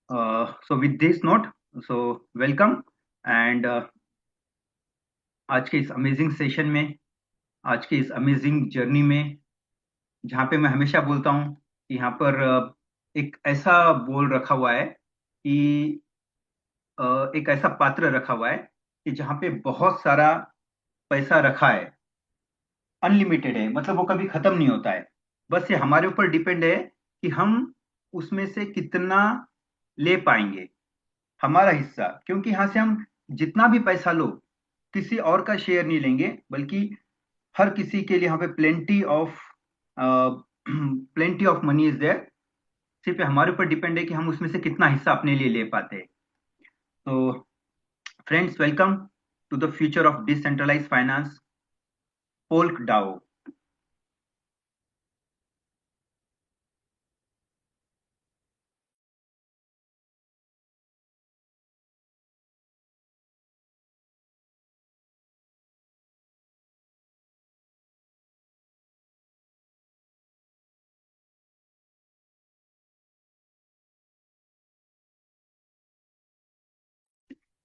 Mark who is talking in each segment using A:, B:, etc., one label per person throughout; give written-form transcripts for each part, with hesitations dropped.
A: So with this note, so welcome and आज के इस अमेजिंग सेशन में, आज के इस अमेजिंग जर्नी में, जहाँ पे मैं हमेशा बोलता हूँ कि यहाँ पर एक ऐसा बोल रखा हुआ है कि एक ऐसा पात्र रखा हुआ है कि जहाँ पे बहुत सारा पैसा रखा है, अनलिमिटेड है, मतलब वो कभी खत्म नहीं होता है। बस ये हमारे ऊपर डिपेंड है कि हम उसमें से कितना ले पाएंगे, हमारा हिस्सा। क्योंकि यहाँ से हम जितना भी पैसा लो, किसी और का शेयर नहीं लेंगे, बल्कि हर किसी के लिए यहाँ पे plenty of money is there. सिर्फ हमारे ऊपर डिपेंड है कि हम उसमें से कितना हिस्सा अपने लिए ले पाते हैं। तो friends, welcome to the future of decentralize finance, Polk DAO.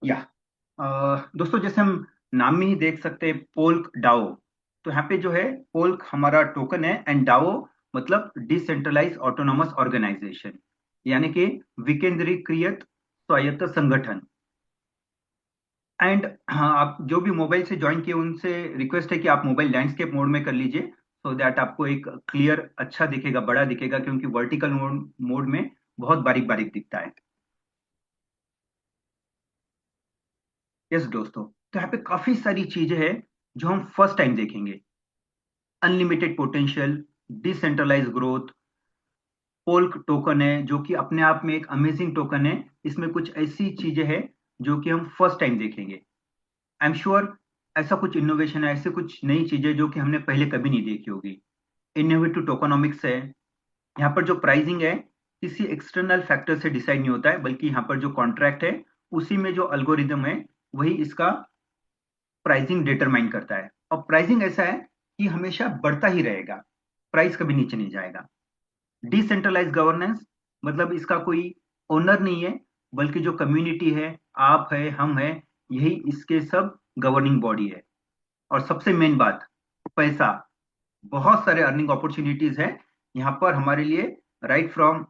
A: या दोस्तों, जैसे हम नाम में ही देख सकते हैं, पोल्क डाओ। तो यहाँ पे जो है, पोल्क हमारा टोकन है एंड डाओ मतलब डिसेंट्रलाइज ऑटोनोमस ऑर्गेनाइजेशन, यानी कि विकेंद्रीकृत स्वायत्त संगठन। एंड हाँ, आप जो भी मोबाइल से ज्वाइन किए उनसे रिक्वेस्ट है कि आप मोबाइल लैंडस्केप मोड में कर लीजिए, सो दैट आपको एक क्लियर अच्छा दिखेगा, बड़ा दिखेगा, क्योंकि वर्टिकल मोड मोड में बहुत बारीक बारीक दिखता है। यस दोस्तों, तो यहाँ पे काफी सारी चीजें हैं जो हम फर्स्ट टाइम देखेंगे। Unlimited potential, decentralise growth, पोल्क token है जो कि अपने आप में एक अमेजिंग टोकन है। इसमें कुछ ऐसी चीजें हैं जो कि हम फर्स्ट टाइम देखेंगे। आई एम श्योर ऐसा कुछ इनोवेशन है, ऐसे कुछ नई चीजें जो कि हमने पहले कभी नहीं देखी होगी। इनोवेटिव टोकनॉमिक्स है। यहाँ पर जो प्राइसिंग है, किसी एक्सटर्नल फैक्टर से डिसाइड नहीं होता है, बल्कि यहाँ पर जो कॉन्ट्रैक्ट है उसी में जो अल्गोरिदम है वही इसका प्राइसिंग डिटरमाइन करता है। और प्राइसिंग ऐसा है कि हमेशा बढ़ता ही रहेगा, प्राइस कभी नीचे नहीं जाएगा। डिसेंट्रलाइज गवर्नेंस मतलब इसका कोई ओनर नहीं है, बल्कि जो कम्युनिटी है, आप है, हम है, यही इसके सब गवर्निंग बॉडी है। और सबसे मेन बात, पैसा। बहुत सारे अर्निंग अपॉर्चुनिटीज है यहाँ पर हमारे लिए, राइट फ्रॉम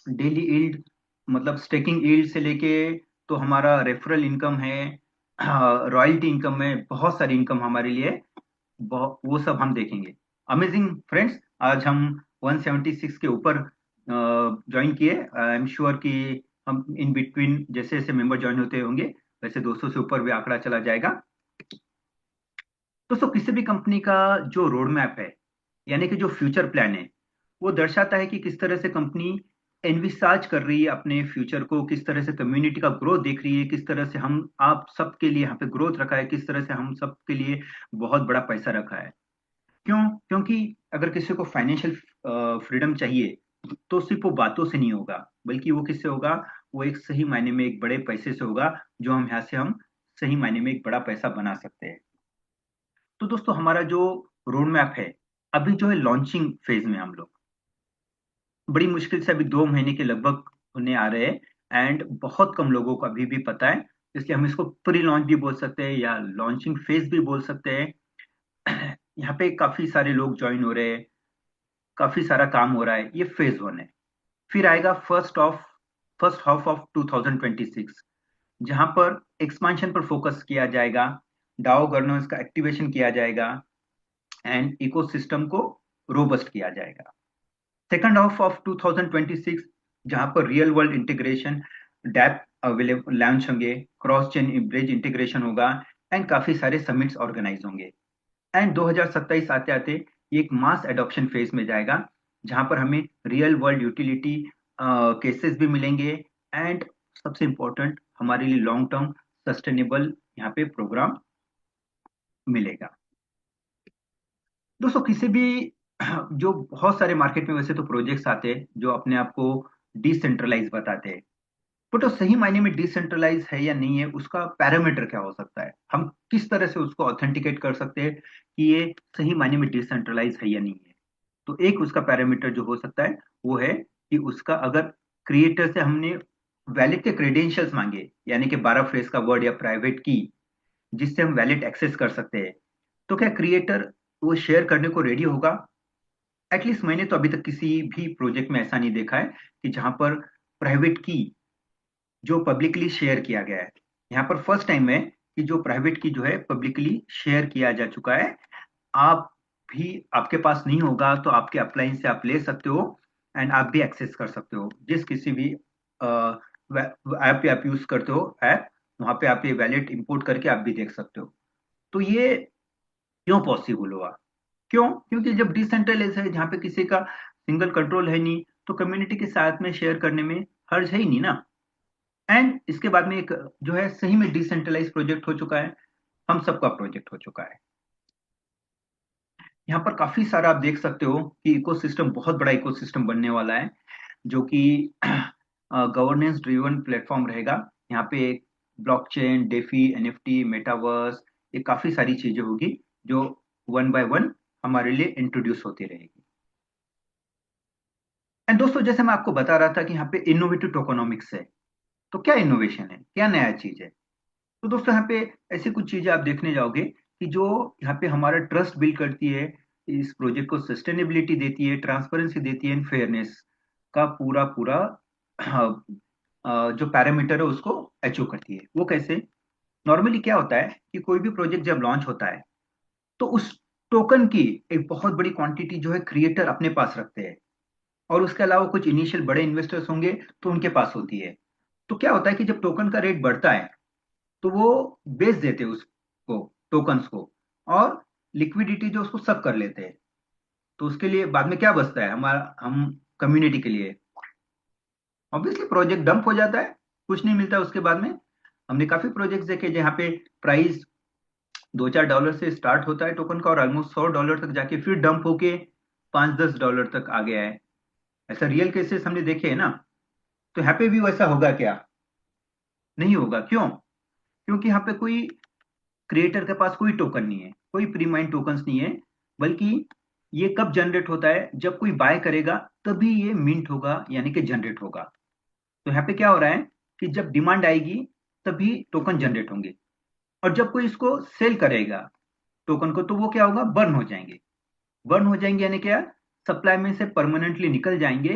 A: डेली ईल्ड, मतलब स्टेकिंग ईल्ड से लेके, तो हमारा रेफरल इनकम है, रॉयल्टी इनकम है, बहुत सारी इनकम हमारे लिए, वो सब हम देखेंगे। अमेजिंग फ्रेंड्स, आज हम 176 के ऊपर ज्वाइन किए। आई एम श्योर कि हम इन बिटवीन जैसे जैसे मेंबर ज्वाइन होते होंगे, वैसे 200 से ऊपर भी आंकड़ा चला जाएगा। दोस्तों, किसी भी कंपनी का जो रोड मैप है, यानी कि जो फ्यूचर प्लान है, वो दर्शाता है कि किस तरह से कंपनी एनविसाज कर रही है अपने फ्यूचर को, किस तरह से कम्युनिटी का ग्रोथ देख रही है, किस तरह से हम आप सबके लिए यहाँ पे ग्रोथ रखा है, किस तरह से हम सबके लिए बहुत बड़ा पैसा रखा है। क्यों? क्योंकि अगर किसी को फाइनेंशियल फ्रीडम चाहिए, तो सिर्फ वो बातों से नहीं होगा, बल्कि वो किससे होगा? वो एक सही मायने में एक बड़े पैसे से होगा, जो हम यहाँ से हम सही मायने में एक बड़ा पैसा बना सकते हैं। तो दोस्तों, हमारा जो रोड मैप है, अभी जो है लॉन्चिंग फेज में हम लोग, बड़ी मुश्किल से अभी 2 महीने के लगभग होने आ रहे हैं, एंड बहुत कम लोगों को अभी भी पता है। इसलिए हम इसको प्री लॉन्च भी बोल सकते हैं या लॉन्चिंग फेज भी बोल सकते हैं। यहाँ पे काफी सारे लोग ज्वाइन हो रहे हैं, काफी सारा काम हो रहा है, ये फेज 1 है। फिर आएगा फर्स्ट हाफ ऑफ 2026, जहां पर एक्सपांशन पर फोकस किया जाएगा, डाओ गवर्नेंस का एक्टिवेशन किया जाएगा, एंड इकोसिस्टम को रोबस्ट किया जाएगा। सेकंड हाफ ऑफ 2026, जहां पर real world integration, dapp available launch होंगे, क्रॉस चेन ब्रिज इंटीग्रेशन होगा, एंड काफी सारे समिट्स ऑर्गेनाइज होंगे। एंड 2027 आते आते ये एक मास एडॉप्शन फेज में जाएगा, जहां पर हमें रियल वर्ल्ड यूटिलिटी केसेस भी मिलेंगे, एंड सबसे इंपॉर्टेंट हमारे लिए लॉन्ग टर्म सस्टेनेबल यहाँ पे प्रोग्राम मिलेगा। दोस्तों, किसी भी जो बहुत सारे मार्केट में वैसे तो प्रोजेक्ट्स आते हैं जो अपने आप को डिसेंट्रलाइज बताते हैं, बट वो सही मायने में डिसेंट्रलाइज है या नहीं है, उसका पैरामीटर क्या हो सकता है? हम किस तरह से उसको ऑथेंटिकेट कर सकते हैं कि ये सही मायने में डिसेंट्रलाइज है या नहीं है? तो एक उसका पैरामीटर जो हो सकता है वो है कि उसका अगर क्रिएटर से हमने वैलिड के क्रेडेंशियल्स मांगे, यानी कि 12 फ्रेज का वर्ड या प्राइवेट की, जिससे हम वैलिड एक्सेस कर सकते हैं, तो क्या क्रिएटर वो शेयर करने को रेडी होगा? एटलीस्ट मैंने तो अभी तक किसी भी प्रोजेक्ट में ऐसा नहीं देखा है कि जहां पर प्राइवेट की जो पब्लिकली शेयर किया गया है, यहाँ पर फर्स्ट टाइम है कि जो प्राइवेट की जो है पब्लिकली शेयर किया जा चुका है। आप भी, आपके पास नहीं होगा तो आपके अपलाइन से आप ले सकते हो, एंड आप भी एक्सेस कर सकते हो जिस किसी भी ऐप पे आप यूज करते हो ऐप, वहां पे आप ये वैलेट इंपोर्ट करके आप भी देख सकते हो। तो ये क्यों पॉसिबल हुआ? क्यों? क्योंकि जब डिसेंट्रलाइज है, जहाँ पे किसी का सिंगल कंट्रोल है नहीं, तो कम्युनिटी के साथ में शेयर करने में हर्ज है ही नहीं ना। एंड इसके बाद में एक जो है सही में डिसेंट्रलाइज प्रोजेक्ट हो चुका है, हम सबका प्रोजेक्ट हो चुका है। यहाँ पर काफी सारा आप देख सकते हो कि इकोसिस्टम, बहुत बड़ा इकोसिस्टम बनने वाला है, जो कि गवर्नेंस ड्रिवन प्लेटफॉर्म रहेगा। यहाँ पे ब्लॉकचेन, डेफी, एनएफटी, मेटावर्स, ये काफी सारी चीजें होगी जो वन बाय वन हमारे लिए इंट्रोड्यूस होती रहेगी। एंड दोस्तों, जैसे मैं आपको बता रहा था कि यहाँ पे इनोवेटिव टोकोनॉमिक्स है, तो क्या इनोवेशन है, क्या नया चीज है? तो दोस्तों, यहाँ पे ऐसी कुछ चीजें आप देखने जाओगे कि जो यहाँ पे हमारा ट्रस्ट बिल्ड करती है, इस प्रोजेक्ट को सस्टेनेबिलिटी देती है, ट्रांसपेरेंसी देती है, एंड फेयरनेस का पूरा पूरा जो पैरामीटर है उसको अचीव करती है। वो कैसे? नॉर्मली क्या होता है कि कोई भी प्रोजेक्ट जब लॉन्च होता है, तो उस टोकन की एक बहुत बड़ी क्वांटिटी जो है क्रिएटर अपने पास रखते हैं, और उसके अलावा कुछ इनिशियल बड़े इन्वेस्टर्स होंगे तो उनके पास होती है। तो क्या होता है कि जब टोकन का रेट बढ़ता है, तो वो बेच देते हैं उसको, टोकन्स को, और लिक्विडिटी जो उसको सब कर लेते हैं। तो उसके लिए बाद में क्या बचता है हमारा, हम कम्युनिटी के लिए? ऑब्वियसली प्रोजेक्ट डंप हो जाता है, कुछ नहीं मिलता उसके बाद में। हमने काफी प्रोजेक्ट्स देखे जहाँ पे प्राइस $2-4 से स्टार्ट होता है टोकन का, और ऑलमोस्ट $100 तक जाके फिर डंप होके $5-10 तक आ गया है। ऐसा रियल केसेस हमने देखे हैं ना। तो यहाँ पे भी वैसा होगा क्या? नहीं होगा। क्यों? क्योंकि यहाँ पे कोई क्रिएटर के पास कोई टोकन नहीं है, कोई प्री माइंड टोकन्स नहीं है, बल्कि ये कब जनरेट होता है, जब कोई बाय करेगा तभी ये मिंट होगा, यानी कि जनरेट होगा। तो यहाँ पे क्या हो रहा है कि जब डिमांड आएगी तभी टोकन जनरेट होंगे, और जब कोई इसको सेल करेगा टोकन को, तो वो क्या होगा, बर्न हो जाएंगे। बर्न हो जाएंगे यानी क्या? सप्लाई में से परमानेंटली निकल जाएंगे,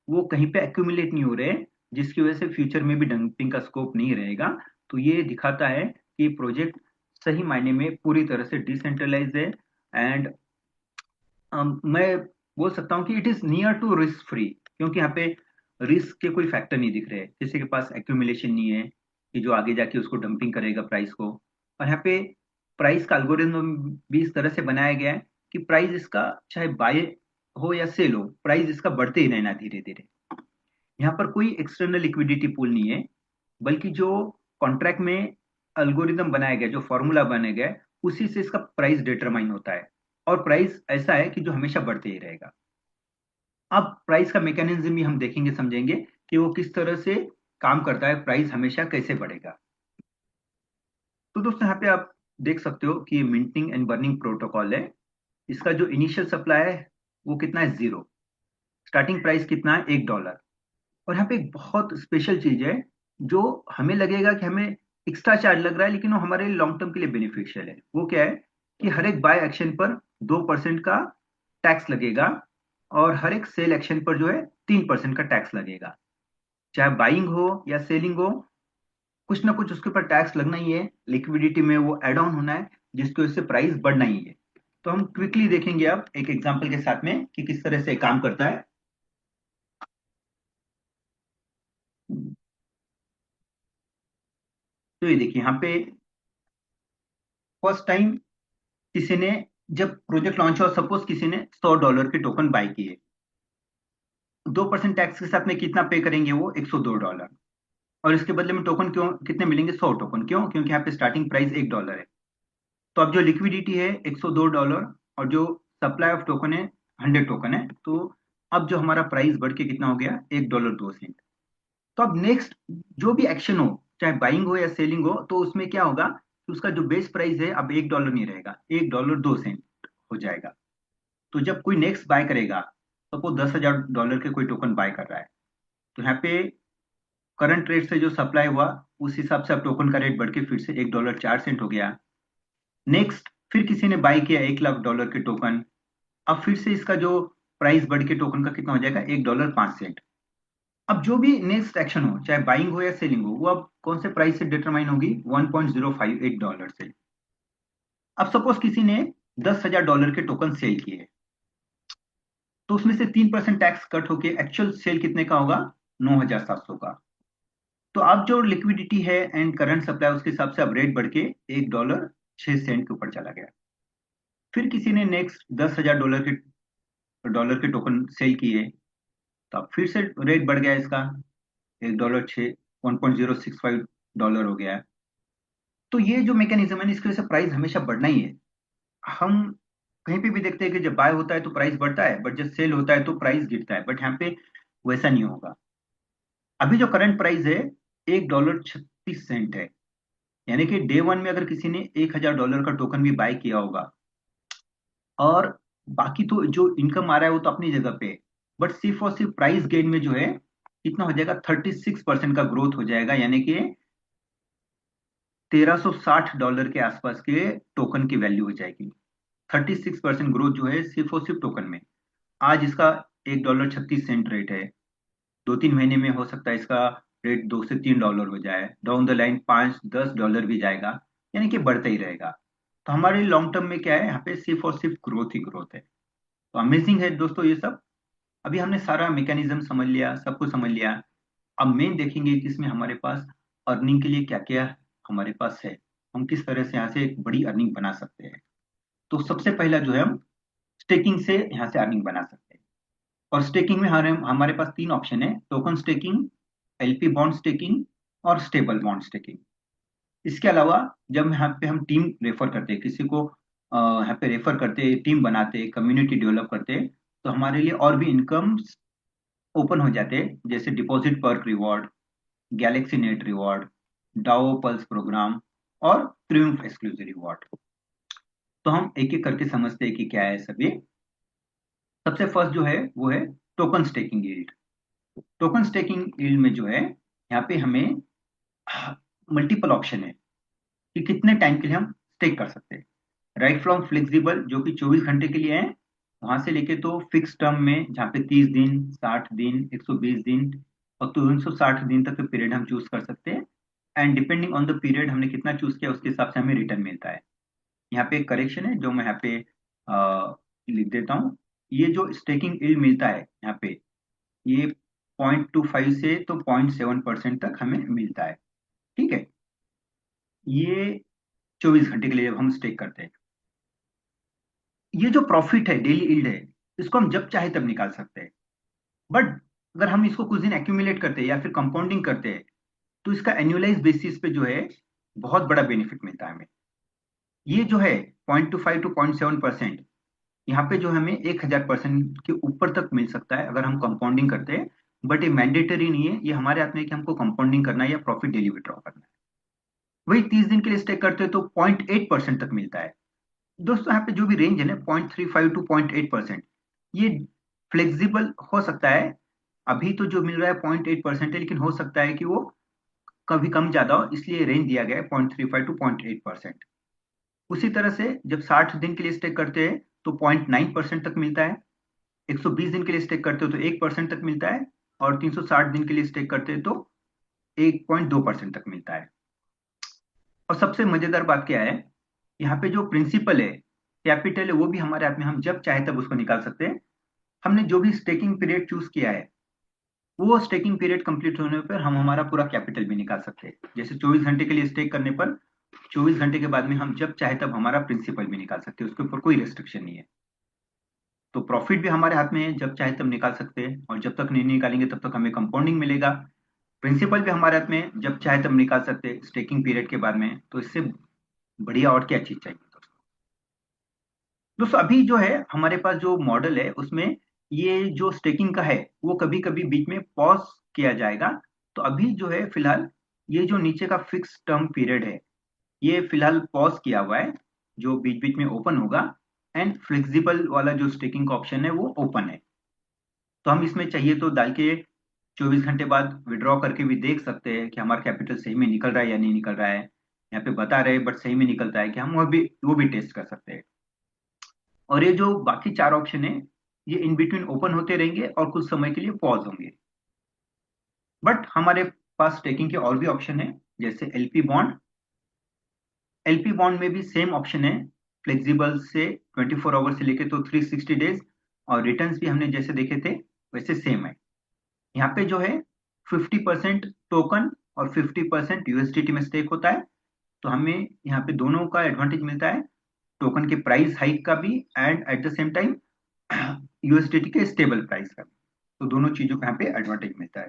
A: वो कहीं पे एक्यूमुलेट नहीं हो रहे, जिसकी वजह से फ्यूचर में भी डंपिंग का स्कोप नहीं रहेगा। तो ये दिखाता है कि प्रोजेक्ट सही मायने में पूरी तरह से डिसेंट्रलाइज है, एंड मैं बोल सकता हूँ कि it is near to risk free, क्योंकि यहाँ पे रिस्क के कोई फैक्टर नहीं दिख रहे, किसी के पास एक्यूमुलेशन नहीं है कि जो आगे जाके उसको डंपिंग करेगा प्राइस को। और यहाँ पे प्राइस का एल्गोरिथम भी इस तरह से बनाया गया है कि प्राइस इसका चाहे बाय हो या सेल हो, प्राइस इसका बढ़ते ही रहना धीरे धीरे। यहाँ पर कोई एक्सटर्नल लिक्विडिटी पूल नहीं है, बल्कि जो कॉन्ट्रैक्ट में एल्गोरिदम बनाया गया, जो फॉर्मूला बनाया गया है, उसी से इसका प्राइस डिटरमाइन होता है। और प्राइस ऐसा है कि जो हमेशा बढ़ते ही रहेगा। अब प्राइस का मैकेनिज्म भी हम देखेंगे, समझेंगे कि वो किस तरह से काम करता है, प्राइस हमेशा कैसे बढ़ेगा। तो दोस्तों, यहाँ पे आप देख सकते हो कि मिंटिंग एंड बर्निंग प्रोटोकॉल है। इसका जो इनिशियल सप्लाई है वो कितना है, 0। स्टार्टिंग प्राइस कितना है, $1। और यहाँ पे एक बहुत स्पेशल चीज है, जो हमें लगेगा कि हमें एक्स्ट्रा चार्ज लग रहा है, लेकिन वो हमारे लॉन्ग टर्म के लिए बेनिफिशियल है। वो क्या है कि हर एक बाय एक्शन पर 2% का टैक्स लगेगा, और हर एक सेल एक्शन पर जो है 3% का टैक्स लगेगा। चाहे बाइंग हो या सेलिंग हो, कुछ ना कुछ उसके ऊपर टैक्स लगना ही है, लिक्विडिटी में वो एड ऑन होना है, जिसकी वजह से प्राइस बढ़ना ही है। तो हम क्विकली देखेंगे अब एक एग्जांपल के साथ में कि किस तरह से काम करता है। तो ये देखिए यहाँ पे फर्स्ट टाइम किसी ने, जब प्रोजेक्ट लॉन्च हुआ, सपोज किसी ने $100 के टोकन बाय किए, 2% टैक्स के साथ में कितना पे करेंगे, वो $102। और इसके बदले में टोकन क्यों, कितने मिलेंगे, 100 टोकन। क्यों? क्योंकि यहाँ पे स्टार्टिंग प्राइस $1 है। तो अब जो लिक्विडिटी है $102, और जो सप्लाई ऑफ टोकन है 100 टोकन है, तो अब जो हमारा प्राइस बढ़ के कितना हो गया, $1.02। तो अब नेक्स्ट जो भी एक्शन हो, चाहे बाइंग हो या सेलिंग हो, तो उसमें क्या होगा कि उसका जो बेस प्राइस है अब $1 नहीं रहेगा, $1.02 हो जाएगा। तो जब कोई नेक्स्ट बाय करेगा, सपोज $10,000 के कोई टोकन बाय कर रहा है, तो यहाँ पे करंट रेट से जो सप्लाई हुआ उस हिसाब से अब टोकन का रेट बढ़ के फिर से $1.04 हो गया। नेक्स्ट फिर किसी ने बाई किया $1 लाख के टोकन, अब फिर से इसका जो प्राइस बढ़ के टोकन का कितना हो जाएगा $1.05। अब जो भी नेक्स्ट एक्शन हो, चाहे बाइंग हो या सेलिंग हो, वो अब कौन से प्राइस से डिटरमाइन होगी, $1.058 से। अब सपोज किसी ने $10,000 के टोकन सेल किए, तो उसमें से 3% टैक्स कट होके एक्चुअल सेल कितने का होगा, 9,700 का। तो अब जो लिक्विडिटी है एंड करंट सप्लाई उसके हिसाब से अब रेट बढ़ के $1.06 के ऊपर चला गया। फिर किसी ने नेक्स्ट $10,000 के टोकन सेल किए, तो अब फिर से रेट बढ़ गया इसका, $1.065 हो गया। तो ये जो मैकेनिज्म है इसकी वजह से प्राइस हमेशा बढ़ना ही है। हम कहीं पे भी देखते हैं कि जब बाय होता है तो प्राइस बढ़ता है, बट जब सेल होता है तो प्राइस गिरता है, बट यहाँ पे वैसा नहीं होगा। अभी जो करंट प्राइस है $1.36 है, यानी कि डे वन में अगर किसी ने $1,000 का टोकन भी बाय किया होगा, और बाकी तो जो इनकम आ रहा है वो तो अपनी जगह पे, बट सिर्फ और सिर्फ प्राइस गेन में जो है कितना हो जाएगा, 36% का ग्रोथ हो जाएगा, यानी कि $1,360 के आसपास के टोकन की वैल्यू हो जाएगी। 36% ग्रोथ जो है सिर्फ और सिर्फ टोकन में। आज इसका $1.36 रेट है, 2-3 महीने में हो सकता है इसका रेट $2 से $3 हो जाए, डाउन द लाइन $5-10 भी जाएगा, यानी कि बढ़ता ही रहेगा। तो हमारे लॉन्ग टर्म में क्या है, यहाँ पे सिर्फ और सिर्फ ग्रोथ ही ग्रोथ है। तो अमेजिंग है दोस्तों ये सब। अभी हमने सारा मैकेनिज्म समझ लिया, सब कुछ समझ लिया। अब मेन देखेंगे कि इसमें हमारे पास अर्निंग के लिए क्या क्या हमारे पास है, हम किस तरह से यहाँ से एक बड़ी अर्निंग बना सकते हैं। तो सबसे पहला जो है, हम स्टेकिंग से यहाँ से अर्निंग बना सकते हैं। और स्टेकिंग में हमारे पास 3 ऑप्शन है, token staking, LP bond staking और स्टेबल बॉन्ड स्टेकिंग। इसके अलावा जब यहाँ पे हम टीम रेफर करते हैं किसी को, यहाँ पे रेफर करते, टीम बनाते, कम्युनिटी डेवलप करते, तो हमारे लिए और भी इनकम ओपन हो जाते हैं, जैसे deposit perk reward, galaxy net reward, DAO pulse programme और ट्रिम्फ एक्सक्लूसिव रिवॉर्ड। तो हम एक एक करके समझते हैं कि क्या है सब ये। सबसे फर्स्ट जो है वो है token staking yield. Token staking yield में जो है यहाँ पे हमें मल्टीपल ऑप्शन है कि कितने टाइम के लिए हम स्टेक कर सकते हैं। राइट फ्रॉम फ्लेक्सिबल जो कि 24 घंटे के लिए है, वहां से लेके तो फिक्स टर्म में जहाँ पे 30 दिन, 60 दिन, 120 दिन और 360 दिन तक के पीरियड हम चूज कर सकते हैं। And depending on the period हमने कितना चूज किया उसके हिसाब से हमें रिटर्न मिलता है। यहाँ पे एक करेक्शन है जो मैं यहाँ पे लिख देता हूँ। ये जो स्टेकिंग यील्ड मिलता है यहाँ पे, ये 0.25 से तो 0.7% तक हमें मिलता है। ठीक है, ये 24 घंटे के लिए जब हम स्टेक करते हैं। ये जो प्रॉफिट है, डेली यील्ड है, इसको हम जब चाहे तब निकाल सकते हैं। बट अगर हम इसको कुछ दिन एक्यूमुलेट करते हैं या फिर कंपाउंडिंग करते हैं, तो इसका एनुअलाइज बेसिस पे जो है बहुत बड़ा बेनिफिट मिलता है हमें। ये जो है 0.25 to 0.7%, यहाँ पे जो हमें 1,000% के ऊपर तक मिल सकता है अगर हम कंपाउंडिंग करते हैं। बट ये मैंडेटरी नहीं है, ये हमारे हाथ में है कि हमको कंपाउंडिंग करना है या प्रॉफिट डेली विड्रॉ करना है। वही 30 दिन के लिए स्टे करते हैं तो 0.8% तक मिलता है। दोस्तों यहाँ पे जो भी रेंज है ना, 0.35 to 0.8%, ये फ्लेक्सिबल हो सकता है। अभी तो जो मिल रहा है 0.8% है, लेकिन हो सकता है कि वो कभी कम ज्यादा हो, इसलिए रेंज दिया गया है 0.35 to 0.8%। उसी तरह से जब 60 दिन के लिए स्टे करते हैं तो 0.9% तक मिलता है, 120 दिन के लिए स्टेक करते हो तो 1% तक मिलता है, और 360 दिन के लिए स्टेक करते हैं तो 1.2% तक मिलता है। और सबसे मजेदार बात क्या है, यहाँ पे जो प्रिंसिपल है, कैपिटल है, वो भी हमारे हाथ में, हम जब चाहे तब उसको निकाल सकते हैं। हमने जो भी स्टेकिंग पीरियड चूज किया है, वो स्टेकिंग पीरियड कंप्लीट होने पर हम हमारा पूरा कैपिटल भी निकाल सकते हैं। जैसे 24 घंटे के लिए स्टेक करने पर 24 घंटे के बाद में हम जब चाहे तब हमारा प्रिंसिपल भी निकाल सकते हैं, उसके ऊपर कोई रेस्ट्रिक्शन नहीं है। तो प्रॉफिट भी हमारे हाथ में है, जब चाहे तब निकाल सकते हैं, और जब तक नहीं निकालेंगे तब तक हमें कंपाउंडिंग मिलेगा। प्रिंसिपल भी हमारे हाथ में है, जब चाहे तब निकाल सकते हैं स्टेकिंग पीरियड के बाद में। तो इससे बढ़िया और क्या चीज चाहिए दोस्तों। दोस्तों अभी जो है हमारे पास जो मॉडल है उसमें ये जो स्टेकिंग का है वो कभी कभी बीच में पॉज किया जाएगा। तो अभी जो है फिलहाल ये जो नीचे का फिक्स टर्म पीरियड है, ये फिलहाल पॉज किया हुआ है, जो बीच बीच में ओपन होगा। एंड फ्लेक्सिबल वाला जो स्टेकिंग का ऑप्शन है वो ओपन है। तो हम इसमें चाहिए तो डाल के 24 घंटे बाद विड्रॉ करके भी देख सकते हैं कि हमारा कैपिटल सही में निकल रहा है या नहीं निकल रहा है। यहाँ पे बता रहे हैं बट सही में निकलता है कि हम वो भी टेस्ट कर सकते हैं। और ये जो बाकी 4 ऑप्शन है, ये इन बिटवीन ओपन होते रहेंगे और कुछ समय के लिए पॉज होंगे। बट हमारे पास स्टेकिंग के और भी ऑप्शन है, जैसे एलपी बॉन्ड। एलपी बॉन्ड में भी सेम ऑप्शन है, फ्लेक्सिबल से 24 आवर से लेके तो 360 डेज, और रिटर्न्स भी हमने जैसे देखे थे वैसे सेम है। यहाँ पे जो है 50% टोकन और 50% यूएसडीटी में स्टेक होता है। तो हमें यहाँ पे दोनों का एडवांटेज मिलता है, टोकन के प्राइस हाइक का भी and at the same time USDT के स्टेबल प्राइस का भी। तो दोनों चीजों का यहाँ पे एडवांटेज मिलता है।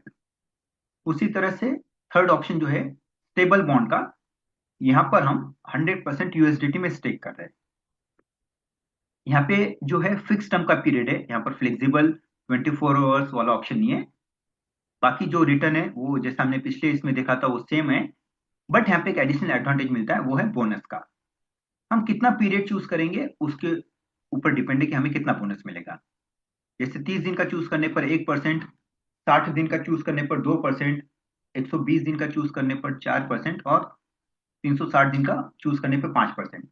A: उसी तरह से थर्ड ऑप्शन जो है स्टेबल बॉन्ड का, यहाँ पर हम 100% यूएसडीटी में स्टेक कर रहे हैं। यहाँ पे जो है फिक्स टर्म का पीरियड है, यहाँ पर फ्लेक्सिबल 24 आवर्स वाला ऑप्शन नहीं है। बाकी जो रिटर्न है वो जैसा हमने पिछले इसमें देखा था वो सेम है। बट यहाँ पे एक एडिशनल एडवांटेज मिलता है, वो है बोनस का। हम कितना पीरियड चूज करेंगे उसके ऊपर डिपेंड है कि हमें कितना बोनस मिलेगा। जैसे 30 दिन का चूज करने पर 1%, 60 दिन का चूज करने पर 2%, 120 दिन का चूज करने पर 4% और 360 दिन का चूज करने पर 5%।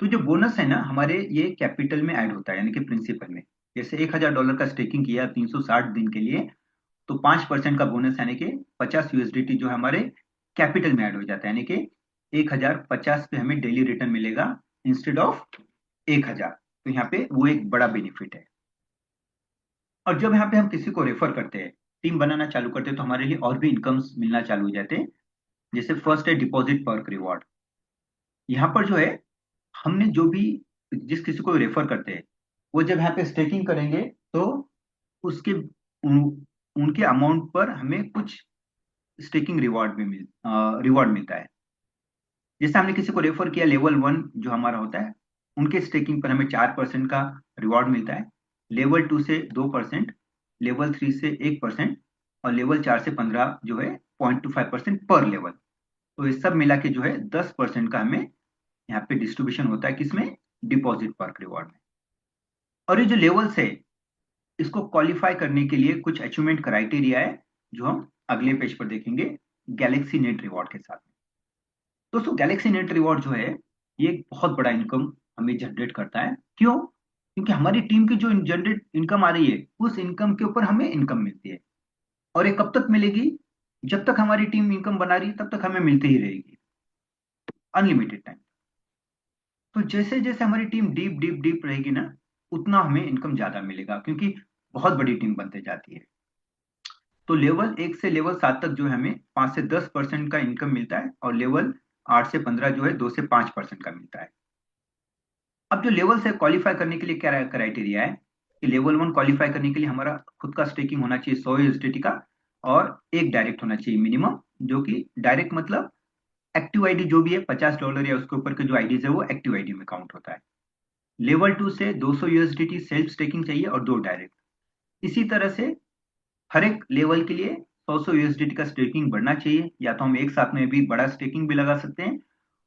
A: तो जो बोनस है ना हमारे, ये कैपिटल में ऐड होता है, यानी कि प्रिंसिपल में। जैसे $1000 का स्टेकिंग किया 360 दिन के लिए, तो 5% का बोनस यानी कि 50 यूएसडीटी जो है हमारे कैपिटल में ऐड हो जाता है, यानी कि 1050 पे हमें डेली रिटर्न मिलेगा इंस्टेड ऑफ 1000। तो यहाँ पे वो एक बड़ा बेनिफिट है। और जब यहाँ पे हम किसी को रेफर करते हैं, टीम बनाना चालू करते हैं, तो हमारे लिए और भी इनकम्स मिलना चालू हो जाते हैं। जैसे फर्स्ट है डिपॉजिट पर्क रिवॉर्ड। यहाँ पर जो है हमने जो भी जिस किसी को रेफर करते हैं, वो जब यहाँ पे स्टेकिंग करेंगे तो उसके उनके अमाउंट पर हमें कुछ स्टेकिंग रिवॉर्ड मिलता है। जैसे हमने किसी को रेफर किया लेवल 1 जो हमारा होता है, उनके स्टेकिंग पर हमें 4% का रिवॉर्ड मिलता है। लेवल 2 से 2%, लेवल 3 से 1%, और लेवल 4 से 15 जो है 0.25% पर लेवल। तो ये सब मिला के जो है 10% का हमें यहाँ पे डिस्ट्रीब्यूशन होता है, किसमें? डिपॉजिट पर रिवॉर्ड में। और ये जो लेवल्स है, इसको क्वालिफाई करने के लिए कुछ अचीवमेंट क्राइटेरिया है, जो हम अगले पेज पर देखेंगे गैलेक्सी नेट रिवॉर्ड के साथ। दोस्तों गैलेक्सी नेट रिवॉर्ड जो है, ये एक बहुत बड़ा इनकम हमें जनरेट करता है। क्यों? क्योंकि हमारी टीम की जो जनरेट इनकम आ रही है, उस इनकम के ऊपर हमें इनकम मिलती है। और ये कब तक मिलेगी? जब तक हमारी टीम इनकम बना रही है तब तक हमें मिलती ही रहेगी, अनलिमिटेड टाइम। तो जैसे जैसे हमारी टीम डीप डीप डीप रहेगी ना, उतना हमें इनकम ज्यादा मिलेगा, क्योंकि बहुत बड़ी टीम बनते जाती है। तो लेवल 1 से लेवल 7 तक जो है हमें 5 से 10% का इनकम मिलता है, और लेवल 8 से 15 जो है 2 से 5% का मिलता है। अब जो लेवल से क्वालिफाई करने के लिए क्या क्राइटेरिया है कि लेवल 1 क्वालिफाई करने के लिए हमारा खुद का स्टेकिंग होना चाहिए 100 यूएसडीटी का, और एक डायरेक्ट होना चाहिए मिनिमम। जो कि डायरेक्ट मतलब एक्टिव आईडी जो भी है $50 या उसके ऊपर के जो आईडीज है वो एक्टिव आईडी में काउंट होता है। लेवल 2 से 200 यूएसडीटी सेल्फ स्टेकिंग चाहिए और 2 डायरेक्ट। इसी तरह से हर एक लेवल के लिए 100 यूएसडीटी का स्टेकिंग बढ़ना चाहिए, या तो हम एक साथ में भी बड़ा स्टेकिंग भी लगा सकते हैं,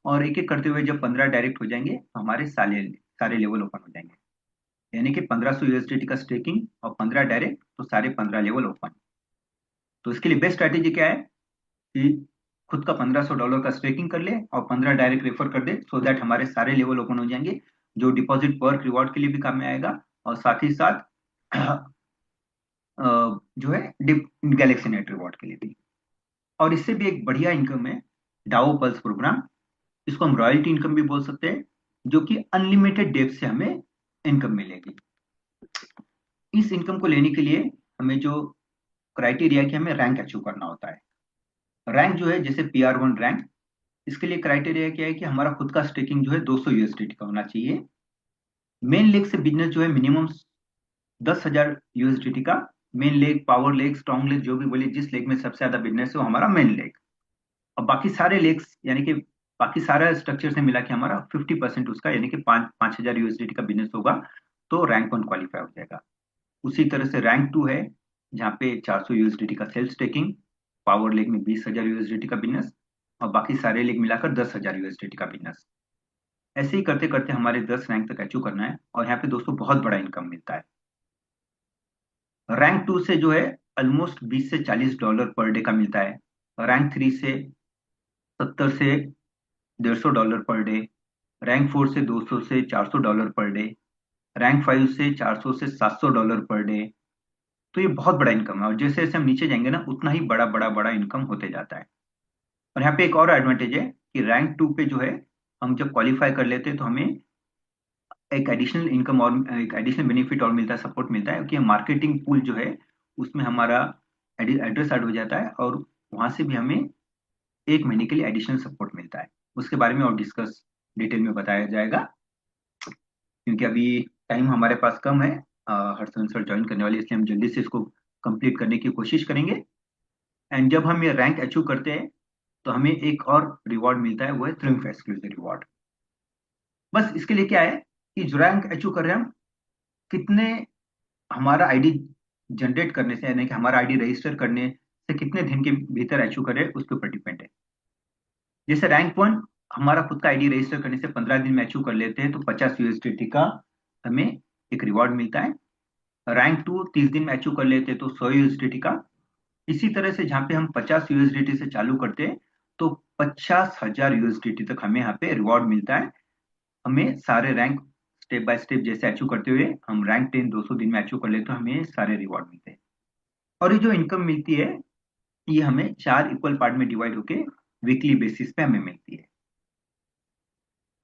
A: और एक एक करते हुए जब 15 डायरेक्ट हो जाएंगे तो हमारे सारे सारे लेवल ओपन हो जाएंगे। यानी कि 1500 यूएसडीटी का स्टेकिंग और 15 डायरेक्ट, तो सारे 15 लेवल ओपन। तो इसके लिए बेस्ट स्ट्रैटेजी क्या है कि खुद का $1500 का स्टेकिंग कर ले और 15 डायरेक्ट रेफर कर दे, सो दैट हमारे सारे लेवल ओपन हो जाएंगे, जो डिपॉजिट वर्क रिवॉर्ड के लिए भी काम में आएगा, और साथ ही साथ जो है गैलेक्सी नेट रिवॉर्ड के लिए भी। और इससे भी एक बढ़िया इनकम है डाओ पल्स प्रोग्राम। इसको हम रॉयल्टी इनकम भी बोल सकते हैं, जो कि अनलिमिटेड डेप्थ से हमें इनकम मिलेगी। इस इनकम को लेने के लिए हमें जो क्राइटेरिया है कि हमें रैंक अचीव करना होता है। रैंक जो है जैसे PR1 रैंक, इसके लिए क्राइटेरिया क्या है कि हमारा खुद का स्टेकिंग जो है 200 यूएसडीटी का होना चाहिए। मेन लेग से बिजनेस जो है मिनिमम 10,000 यूएसडीटी का। Main leg, power leg, strong leg, जो भी बोले, जिस लेग में सबसे ज्यादा बिजनेस है वो हमारा मेन लेग। और बाकी सारे लेग्स यानी कि बाकी सारा स्ट्रक्चर से मिला के हमारा 50% उसका, यानी कि 5,000 यूएसडीटी का बिजनेस होगा, तो रैंक 1 क्वालिफाई हो जाएगा। उसी तरह से रैंक 2 है, जहाँ पे 400 यूएसडीटी का सेल्फ स्टेकिंग, पावर लेग में 20,000 यूएसडीटी का बिजनेस, और बाकी सारे लेग मिलाकर 10,000 यूएसडीटी का बिजनेस। ऐसे ही करते करते हमारे 10 रैंक तक अचीव करना है, और यहाँ पे दोस्तों बहुत बड़ा इनकम मिलता है। रैंक 2 से जो है ऑलमोस्ट 20 से 40 डॉलर पर डे का मिलता है। रैंक 3 से 70 से 150 डॉलर पर डे, रैंक 4 से 200 से 400 डॉलर पर डे, रैंक 5 से 400 से 700 डॉलर पर डे। तो ये बहुत बड़ा इनकम है, और जैसे जैसे हम नीचे जाएंगे ना उतना ही बड़ा बड़ा बड़ा इनकम होते जाता है। और यहाँ पे एक और एडवांटेज है कि रैंक 2 पे जो है, हम जब क्वालिफाई कर लेते हैं तो हमें एक एडिशनल इनकम और एक एडिशनल बेनिफिट और मिलता है, सपोर्ट मिलता है कि मार्केटिंग पूल जो है उसमें हमारा एड्रेस ऐड हो जाता है, और वहां से भी हमें 1 महीने के लिए एडिशनल सपोर्ट मिलता है। उसके बारे में और डिस्कस डिटेल में बताया जाएगा, क्योंकि अभी टाइम हमारे पास कम है। हर्षन सर ज्वाइन करने वाले, इसलिए हम जल्दी से इसको कंप्लीट करने की कोशिश करेंगे। एंड जब हम ये रैंक अचीव करते हैं तो हमें एक और रिवॉर्ड मिलता है, वो है ट्रिम्फ एक्सक्लूसिव रिवॉर्ड। बस इसके लिए क्या है कि जो रैंक अचीव कर रहे हैं हम, कितने हमारा आईडी जनरेट करने से, यानी कि हमारा आईडी रजिस्टर करने से कितने दिन के भीतर अचीव करें उसके ऊपर डिपेंड है। जैसे रैंक 1 हमारा खुद का आईडी रजिस्टर करने से 15 दिन में अचीव कर लेते हैं तो 50 USDT का हमें एक रिवॉर्ड मिलता है। रैंक 2 30 दिन में अचीव कर लेते हैं तो 100 USDT का। इसी तरह से जहाँ पे हम 50 USDT से चालू करते हैं तो 50,000 USDT तक हमें यहाँ पे रिवॉर्ड मिलता है। हमें सारे रैंक स्टेप बाय स्टेप जैसे अचीव करते हुए हम रैंक 10 200 दिन में अचीव कर लेते तो हमें सारे रिवॉर्ड मिलते हैं। और ये जो इनकम मिलती है, ये हमें 4 इक्वल पार्ट में डिवाइड होके वीकली बेसिस पे हमें मिलती है।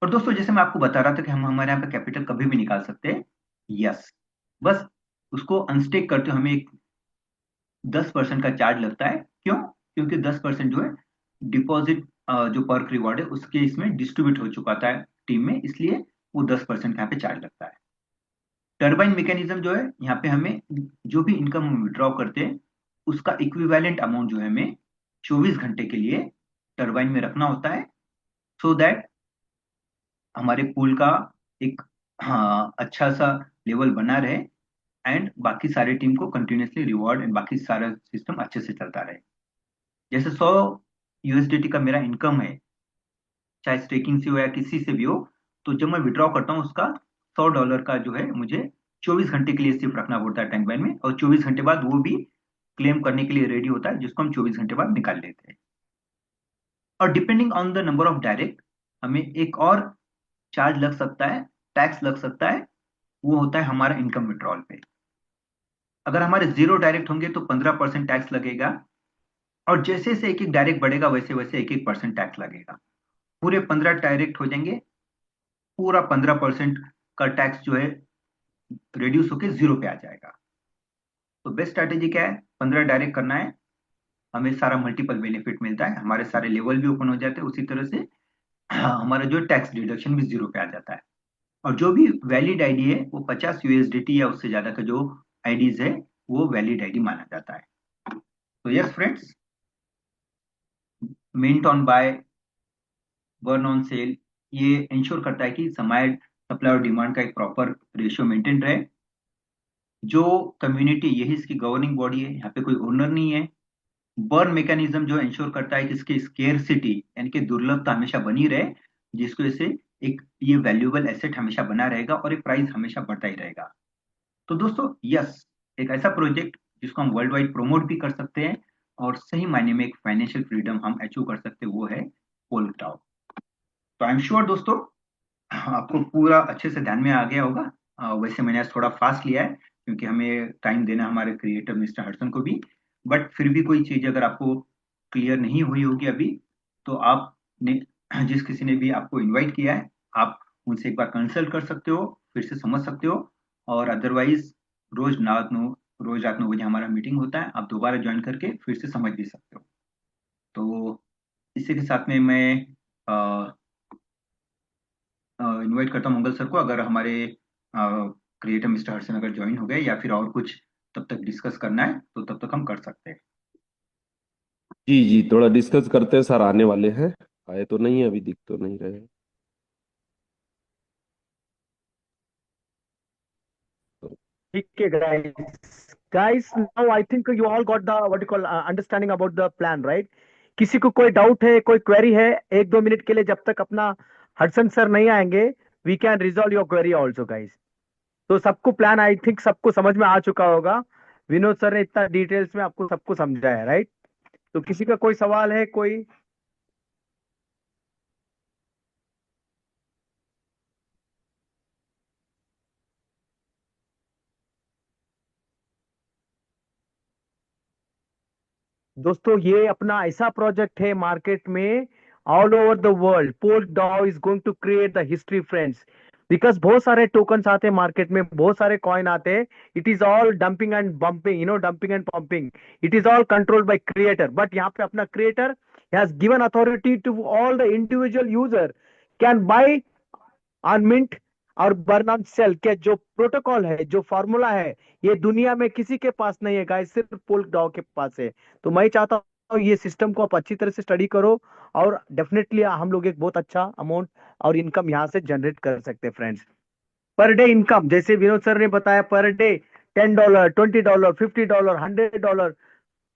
A: और दोस्तों जैसे मैं आपको बता रहा था कि हम हमारे यहाँ पे कैपिटल कभी भी निकाल सकते हैं। यस, बस उसको अनस्टेक करते हुए हमें एक 10% का चार्ज लगता है। क्यों? क्योंकि 10% जो है डिपॉजिट, जो पर्क रिवॉर्ड है उसके इसमें डिस्ट्रीब्यूट हो चुका था टीम में, इसलिए वो 10% यहाँ पे चार्ज लगता है। टर्बाइन मैकेनिज्म जो है, यहाँ पे हमें जो भी इनकम हम विड्रॉ करते हैं उसका इक्विवेलेंट अमाउंट जो है हमें 24 घंटे के लिए टर्बाइन में रखना होता है, सो दैट हमारे पूल का एक, हाँ, अच्छा सा लेवल बना रहे, एंड बाकी सारे टीम को कंटिन्यूसली रिवॉर्ड एंड बाकी सारा सिस्टम अच्छे से चलता रहे। जैसे 100 USDT का मेरा इनकम है, चाहे स्टेकिंग से हो या किसी से भी हो, तो जब मैं विड्रॉ करता हूँ उसका 100 डॉलर का जो है मुझे 24 घंटे के लिए सिर्फ रखना पड़ता है टैंक बैन में, और 24 घंटे बाद वो भी क्लेम करने के लिए रेडी होता है, जिसको हम 24 घंटे बाद निकाल लेते हैं। और depending on the number of direct, हमें एक और चार्ज लग सकता है, टैक्स लग सकता है, वो होता है हमारा इनकम विड्रॉल पे। अगर हमारे 0 डायरेक्ट होंगे तो 15% टैक्स लगेगा, और जैसे जैसे एक एक डायरेक्ट बढ़ेगा वैसे वैसे 1-1% टैक्स लगेगा। पूरे 15 डायरेक्ट हो जाएंगे, पूरा 15% का टैक्स जो है रिड्यूस होके 0 पे आ जाएगा। तो बेस्ट स्ट्रैटेजी क्या है? 15 डायरेक्ट करना है, हमें सारा मल्टीपल बेनिफिट मिलता है, हमारे सारे लेवल भी ओपन हो जाते हैं, उसी तरह से हमारा जो टैक्स डिडक्शन भी 0 पे आ जाता है। और जो भी वैलिड आईडी है वो 50 USDT या उससे ज्यादा का जो आईडीज है वो वैलिड आईडी माना जाता है। तो yes friends, mint on buy, burn on sell, ये इंश्योर करता है कि सप्लाई और डिमांड का एक प्रॉपर रेशियो मेंटेन रहे। जो कम्युनिटी, यही इसकी गवर्निंग बॉडी है, यहाँ पे कोई ओनर नहीं है। बर्न मैकेनिज्म जो इंश्योर करता है कि इसकी स्केर्सिटी यानी कि दुर्लभता हमेशा बनी रहे, जिसको इसे एक ये वैल्यूएबल एसेट हमेशा बना रहेगा और एक प्राइस हमेशा बढ़ता ही रहेगा। तो दोस्तों यस, एक ऐसा प्रोजेक्ट जिसको हम वर्ल्ड वाइड प्रमोट भी कर सकते हैं और सही मायने में एक फाइनेंशियल फ्रीडम हम अचीव कर सकते हैं, वो है पोलक्टाओ। तो आई एम श्योर दोस्तों आपको पूरा अच्छे से ध्यान में आ गया होगा। वैसे मैंने आज थोड़ा फास्ट लिया है क्योंकि हमें टाइम देना हमारे क्रिएटर मिस्टर हडसन को भी, बट फिर भी कोई चीज अगर आपको क्लियर नहीं हुई होगी अभी, तो आपने जिस किसी ने भी आपको इनवाइट किया है, आप उनसे एक बार कंसल्ट कर सकते हो, फिर से समझ सकते हो। और अदरवाइज रोज रात 9 बजे हमारा मीटिंग होता है, आप दोबारा ज्वाइन करके फिर से समझ भी सकते हो। तो इसी के साथ में मैं इनवाइट करता हूँ मंगल सर को, अगर हमारे क्रिएटर मिस्टर हर्षन अगर ज्वाइन हो गए या फिर और कुछ तब तक डिस्कस करना है तो तब तक हम कर सकते हैं।
B: जी जी, थोड़ा डिस्कस करते हैं। सर आने वाले हैं, आए तो नहीं है अभी, दिख तो नहीं रहे। तो
C: ठीक है guys now I think you all got the what you call understanding about the plan, right? किसी को कोई डाउट है, कोई क्वेरी है, 1-2 मिनट के लिए जब तक अपना हडसन सर नहीं आएंगे, we can resolve your query also guys. तो सबको प्लान आई थिंक सबको समझ में आ चुका होगा। विनोद सर ने इतना डिटेल्स में आपको सबको समझाया, राइट? तो किसी का कोई सवाल है कोई? दोस्तों ये अपना ऐसा प्रोजेक्ट है मार्केट में, all over the world pol dao is going to create the history friends. Because बहुत सारे टोकन्स आते हैं मार्केट में, बहुत सारे कॉइन आते हैं। It is all dumping and bumping, dumping and pumping. It is all controlled by creator, but यहाँ पे अपना creator has given authority to all the individual user can buy on mint और burn on sale के जो protocol है, जो formula है, ये दुनिया में किसी के पास नहीं है गाइस, सिर्फ पोल डाउ के पास है। तो मैं चाहता हूँ ये सिस्टम को आप अच्छी तरह से स्टडी करो, और डेफिनेटली हम लोग एक बहुत अच्छा अमाउंट और इनकम यहाँ से जनरेट कर सकते हैं फ्रेंड्स। पर डे इनकम जैसे विनोद सर ने बताया, पर डे $10, $20, $50, $100,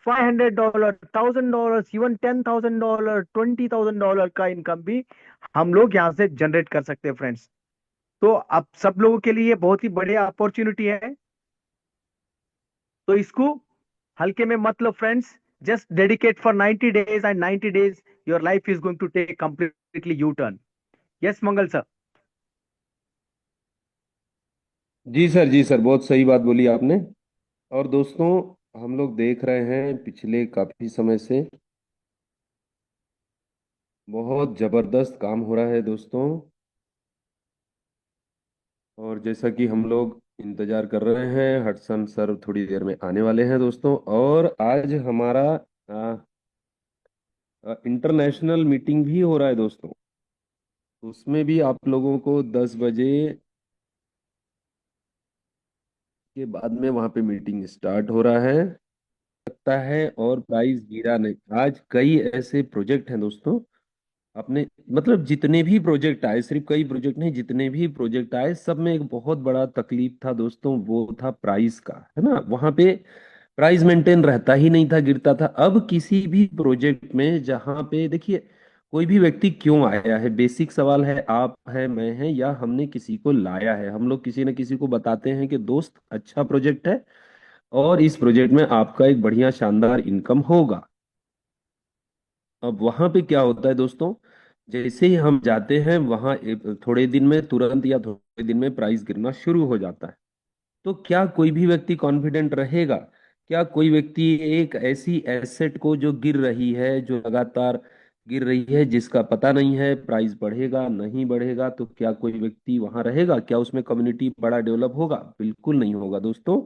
C: $500, $1000, इवन $10,000, $20,000 का इनकम भी हम लोग यहाँ से जनरेट कर सकते हैं फ्रेंड्स। तो आप सब लोगों के लिए बहुत ही बढ़िया अपॉर्चुनिटी है, तो इसको हल्के में मत लो friends. Just dedicate for 90 days, and 90 days your life is going to take completely U turn. Yes Mangal sir.
B: जी सर, जी सर, बहुत सही बात बोली आपने। और दोस्तों, हम लोग देख रहे हैं पिछले काफी समय से बहुत जबरदस्त काम हो रहा है दोस्तों। और जैसा कि हम लोग इंतजार कर रहे हैं, हडसन सर थोड़ी देर में आने वाले हैं दोस्तों। और आज हमारा इंटरनेशनल मीटिंग भी हो रहा है दोस्तों। उसमें भी आप लोगों को 10 बजे के बाद में वहां पे मीटिंग स्टार्ट हो रहा है, लगता है। और प्राइस गिरा नहीं, आज कई ऐसे प्रोजेक्ट हैं दोस्तों। अपने मतलब जितने भी प्रोजेक्ट आए, सिर्फ कई प्रोजेक्ट नहीं, जितने भी प्रोजेक्ट आए सब में एक बहुत बड़ा तकलीफ था दोस्तों, वो था प्राइस का, है ना। वहां पे प्राइस मेंटेन रहता ही नहीं था, गिरता था। अब किसी भी प्रोजेक्ट में जहां पे देखिए, कोई भी व्यक्ति क्यों आया है, बेसिक सवाल है। आप है, मैं है, या हमने किसी को लाया है, हम लोग किसी न किसी को बताते हैं कि दोस्त अच्छा प्रोजेक्ट है और इस प्रोजेक्ट में आपका एक बढ़िया शानदार इनकम होगा। अब वहां पे क्या होता है दोस्तों, जैसे ही हम जाते हैं वहां थोड़े दिन में, तुरंत या थोड़े दिन में प्राइस गिरना शुरू हो जाता है। तो क्या कोई भी व्यक्ति कॉन्फिडेंट रहेगा? क्या कोई व्यक्ति एक ऐसी एसेट को जो गिर रही है, जो लगातार गिर रही है, जिसका पता नहीं है प्राइस बढ़ेगा नहीं बढ़ेगा, तो क्या कोई व्यक्ति वहां रहेगा? क्या उसमें कम्युनिटी बड़ा डेवलप होगा? बिल्कुल नहीं होगा दोस्तों।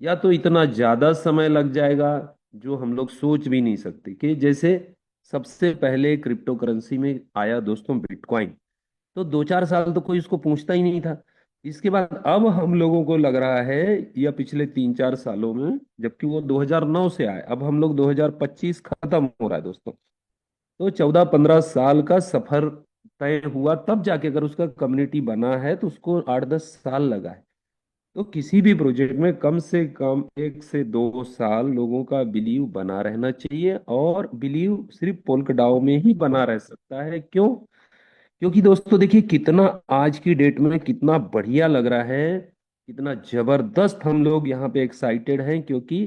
B: या तो इतना ज्यादा समय लग जाएगा जो हम लोग सोच भी नहीं सकते। कि जैसे सबसे पहले क्रिप्टो करेंसी में आया दोस्तों बिटकॉइन, तो 2-4 साल तो कोई उसको पूछता ही नहीं था। इसके बाद अब हम लोगों को लग रहा है, या पिछले 3-4 सालों में, जबकि वो 2009 से आए, अब हम लोग 2025 खत्म हो रहा है दोस्तों। तो 14-15 साल का सफर तय हुआ, तब जाके अगर उसका कम्युनिटी बना है तो उसको 8-10 साल लगा है। तो किसी भी प्रोजेक्ट में कम से कम 1 से 2 साल लोगों का बिलीव बना रहना चाहिए। और बिलीव सिर्फ पोल्काडॉ में ही बना रह सकता है। क्यों? क्योंकि दोस्तों देखिए, कितना आज की डेट में कितना बढ़िया लग रहा है, कितना जबरदस्त हम लोग यहाँ पे एक्साइटेड हैं। क्योंकि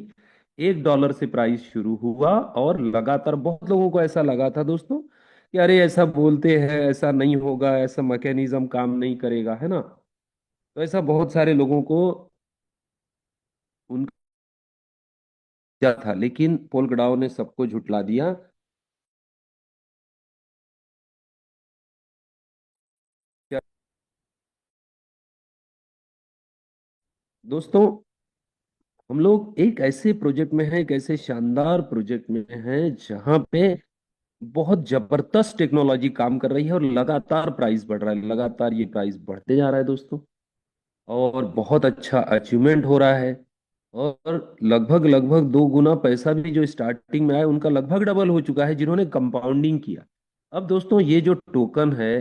B: $1 से प्राइस शुरू हुआ और लगातार बहुत लोगों को ऐसा लगा था दोस्तों कि अरे ऐसा बोलते हैं, ऐसा नहीं होगा, ऐसा मैकेनिज्म काम नहीं करेगा, है ना। तो ऐसा बहुत सारे लोगों को उनका क्या था, लेकिन पोल्काडॉ ने सबको झुटला दिया। क्या दोस्तों, हम लोग एक ऐसे प्रोजेक्ट में हैं, एक ऐसे शानदार प्रोजेक्ट में हैं जहां पे बहुत जबरदस्त टेक्नोलॉजी काम कर रही है और लगातार प्राइस बढ़ रहा है, लगातार ये प्राइस बढ़ते जा रहा है दोस्तों। और बहुत अच्छा अचीवमेंट हो रहा है। और लगभग लगभग 2 गुना पैसा भी जो स्टार्टिंग में आया, उनका लगभग डबल हो चुका है जिन्होंने कंपाउंडिंग किया। अब दोस्तों ये जो टोकन है,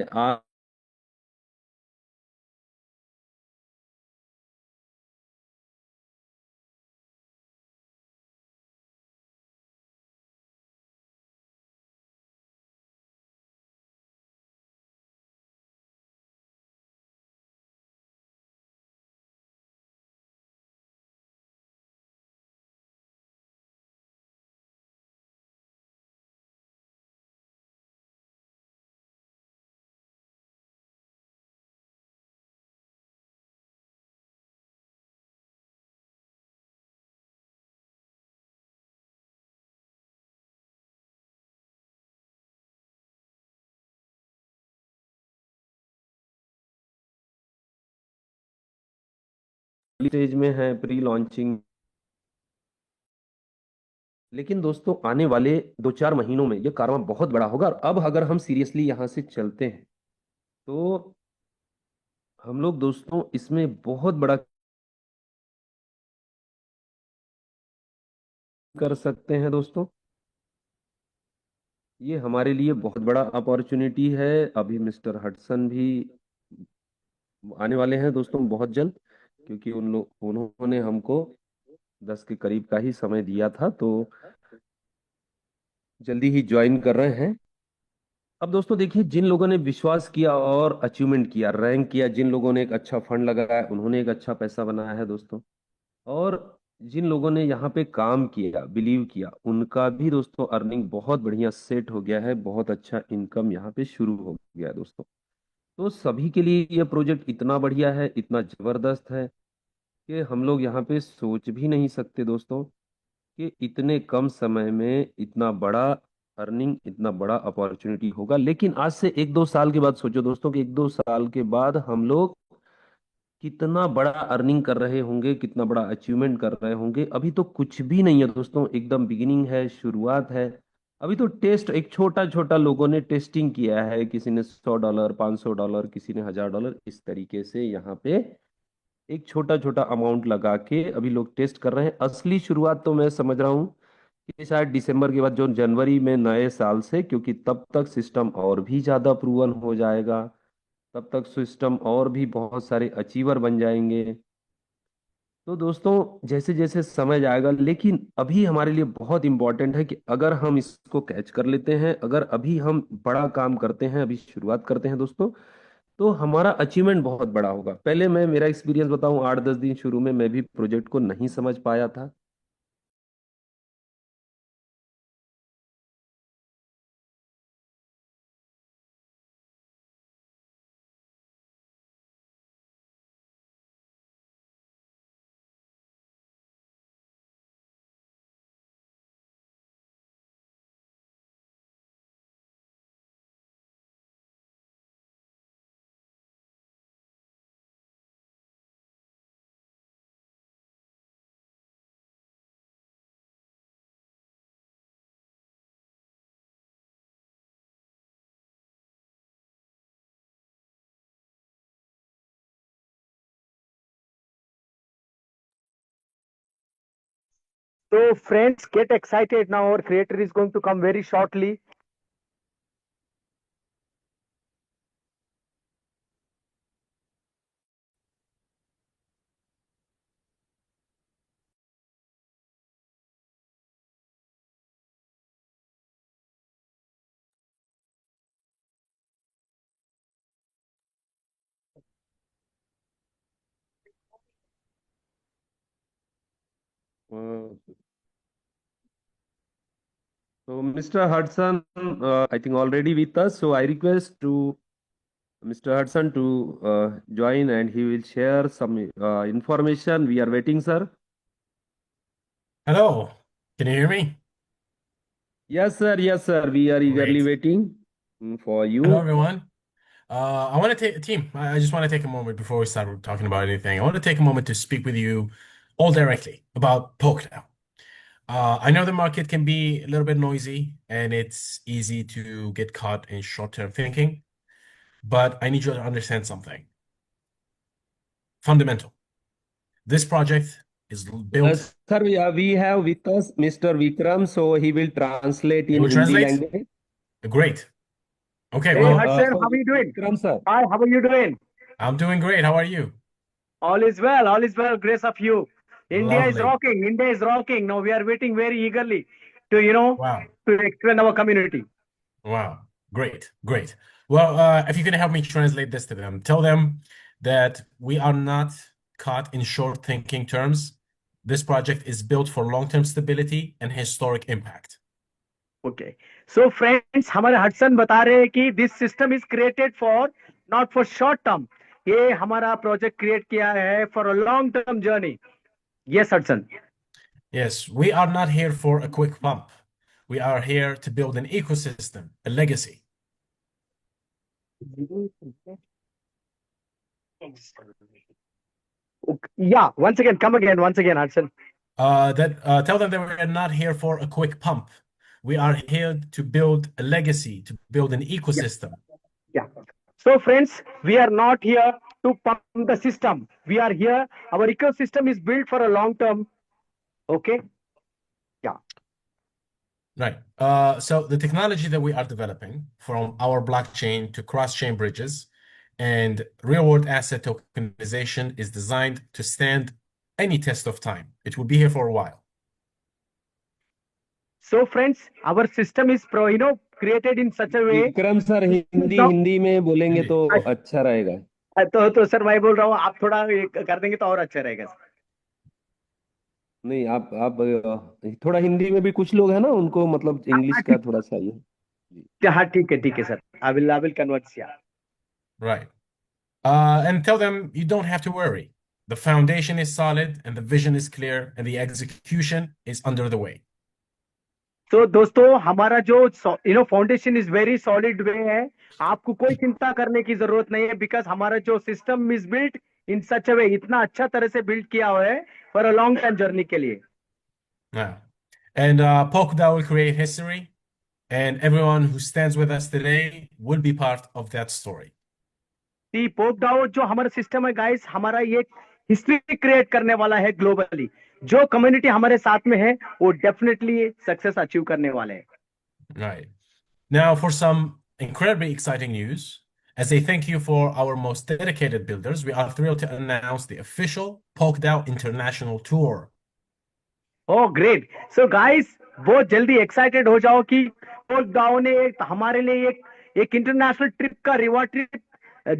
B: स्टेज में है, प्री लॉन्चिंग। लेकिन दोस्तों आने वाले 2-4 महीनों में ये कारवां बहुत बड़ा होगा, और अब अगर हम सीरियसली यहाँ से चलते हैं तो हम लोग दोस्तों इसमें बहुत बड़ा कर सकते हैं दोस्तों। ये हमारे लिए बहुत बड़ा अपॉर्चुनिटी है। अभी मिस्टर हडसन भी आने वाले हैं दोस्तों बहुत जल्द, क्योंकि उन्होंने हमको 10 के करीब का ही समय दिया था, तो जल्दी ही ज्वाइन कर रहे हैं। अब दोस्तों देखिए, जिन लोगों ने विश्वास किया और अचीवमेंट किया, रैंक किया, जिन लोगों ने एक अच्छा फंड लगाया, उन्होंने एक अच्छा पैसा बनाया है दोस्तों। और जिन लोगों ने यहाँ पे काम किया, बिलीव किया, उनका भी दोस्तों अर्निंग बहुत बढ़िया सेट हो गया है, बहुत अच्छा इनकम यहाँ पे शुरू हो गया है दोस्तों। तो सभी के लिए ये प्रोजेक्ट इतना बढ़िया है, इतना जबरदस्त है कि हम लोग यहाँ पे सोच भी नहीं सकते दोस्तों कि इतने कम समय में इतना बड़ा अर्निंग, इतना बड़ा अपॉर्चुनिटी होगा। लेकिन आज से 1-2 साल के बाद सोचो दोस्तों कि 1-2 साल के बाद हम लोग कितना बड़ा अर्निंग कर रहे होंगे, कितना बड़ा अचीवमेंट कर रहे होंगे। अभी तो कुछ भी नहीं है दोस्तों, एकदम बिगिनिंग है, शुरुआत है। अभी तो टेस्ट, एक छोटा छोटा लोगों ने टेस्टिंग किया है, किसी ने $100, $500, किसी ने $1000, इस तरीके से यहाँ पे एक छोटा छोटा अमाउंट लगा के अभी लोग टेस्ट कर रहे हैं। असली शुरुआत तो मैं समझ रहा हूँ कि शायद दिसंबर के बाद, जो जनवरी में नए साल से, क्योंकि तब तक सिस्टम और भी ज्यादा प्रूवन हो जाएगा, तब तक सिस्टम और भी बहुत सारे अचीवर बन जाएंगे। तो दोस्तों जैसे जैसे समय जाएगा, लेकिन अभी हमारे लिए बहुत इंपॉर्टेंट है कि अगर हम इसको कैच कर लेते हैं, अगर अभी हम बड़ा काम करते हैं, अभी शुरुआत करते हैं दोस्तों, तो हमारा अचीवमेंट बहुत बड़ा होगा। पहले मैं मेरा एक्सपीरियंस बताऊं, 8-10 दिन शुरू में मैं भी प्रोजेक्ट को नहीं समझ पाया था।
C: So friends, get excited now. Our creator is going to come very shortly.
B: So Mr. Hudson, I think already with us, so I request to Mr. Hudson to join, and he will share some information. We are waiting, sir.
D: Hello, can you hear me?
B: Yes, sir. Yes, sir. We are eagerly
D: Great.
B: waiting for
D: Hello,
B: you.
D: everyone. I want to take team. I just want to take a moment before we start talking about anything. I want to take a moment to speak with you all directly about Polkadot. I know the market can be a little bit noisy and it's easy to get caught in short-term thinking, but I need you to understand something fundamental. This project is built.
B: Sir, we have with us Mr. Vikram, so he will translate
D: You
B: in
D: will
B: Hindi
D: translate?
B: language.
D: Great. Okay,
C: Hey
D: well,
C: Hudson,
B: So
C: how are you doing?
B: Vikram, sir.
C: Hi, how are you doing?
D: I'm doing great. How are you?
C: All is well. All is well. Grace of you. India is
D: Lovely.
C: rocking. India is rocking. Now we are waiting very eagerly to
D: Wow.
C: to explain our community.
D: Wow. Great. Great. Well, if you can help me translate this to them, tell them that we are not caught in short thinking terms. This project is built for long-term stability and historic impact.
C: Okay. So friends, हमारे Hudson बता रहे हैं कि this system is created for not for short term. ये हमारा project create किया है for a long term journey. Yes, Hudson.
D: Yes, we are not here for a quick pump. We are here to build an ecosystem, a legacy.
C: Yeah, once again, Hudson.
D: Tell them that we're not here for a quick pump. We are here to build a legacy, to build an
C: Yeah,
D: ecosystem.
C: yeah. So, friends, we are not here to pump the system. We are here. Our ecosystem is built for a long term. Okay. Yeah.
D: Right. So the technology that we are developing, from our blockchain to cross-chain bridges and real-world asset tokenization, is designed to stand any test of time. It will be here for a while.
C: So, friends, our system is created in such a way.
B: Vikram sir Hindi
C: Now,
B: Hindi में बोलेंगे
D: Indeed.
B: तो अच्छा रहेगा।
C: तो sir मैं बोल रहा हूँ, आप थोड़ा ये कर देंगे तो और अच्छा रहेगा।
B: नहीं, आप थोड़ा हिंदी में भी कुछ लोग हैं ना, उनको मतलब इंग्लिश का थोड़ा सा ये जी।
C: हाँ ठीक है sir. I will convert.
D: Right. And tell them you don't have to worry. The foundation is solid and the vision is clear and the execution is under the way.
C: तो दोस्तों, हमारा जो फाउंडेशन इज वेरी सॉलिड वे है। आपको कोई चिंता करने की जरूरत नहीं है, बिकॉज हमारा जो सिस्टम इज बिल्ट इन सच अ वे, इतना अच्छा तरह से बिल्ड किया हुआ है for a long term journey के लिए।
D: Yeah. And Polkadot will create history, and everyone who stands with us today will be part of that story.
C: दी पोपडाओ जो हमारा सिस्टम है गाइस, हमारा ये हिस्ट्री क्रिएट करने वाला है ग्लोबली। जो कम्युनिटी हमारे साथ में है वो डेफिनेटली सक्सेस अचीव करने वाले हैं।
D: Right. Now, for some incredibly exciting news, as a thank you for our most dedicated builders, we are thrilled to announce the official Polkadot International Tour.
C: Oh great. So guys, बहुत जल्दी excited हो जाओ कि पोपडाओ ने हमारे लिए एक international trip का रिवॉर्ड ट्रिप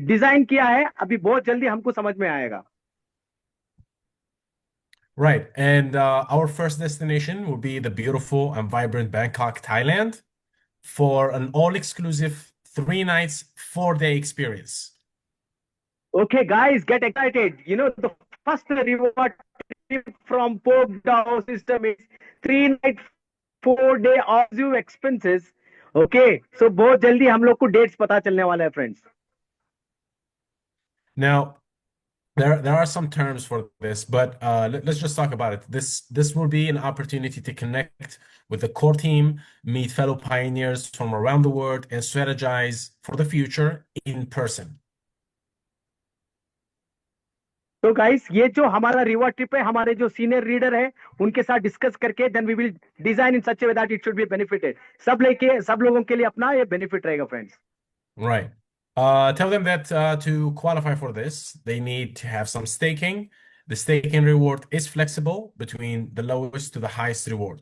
C: डिजाइन किया है। अभी बहुत जल्दी हमको समझ में आएगा।
D: Right. And our first destination will be the beautiful and vibrant Bangkok, Thailand, for an all-exclusive 3 nights, 4-day experience.
C: Okay, guys, get excited. The first reward trip from Pope system is 3 night, 4-day all expenses. Okay, so बहुत जल्दी हम लोग को dates पता चलने वाला है friends.
D: Now, there are some terms for this, but let's just talk about it. This will be an opportunity to connect with the core team, meet fellow pioneers from around the world, and strategize for the future in person.
C: तो guys, ये जो हमारा reward trip है, हमारे जो senior reader है उनके साथ डिस्कस करके then we will design in such a way that it should be benefited. सब लोगों के लिए अपना ये बेनिफिट रहेगा friends.
D: Right. Tell them that to qualify for this, they need to have some staking. The staking reward is flexible between the lowest to the highest reward.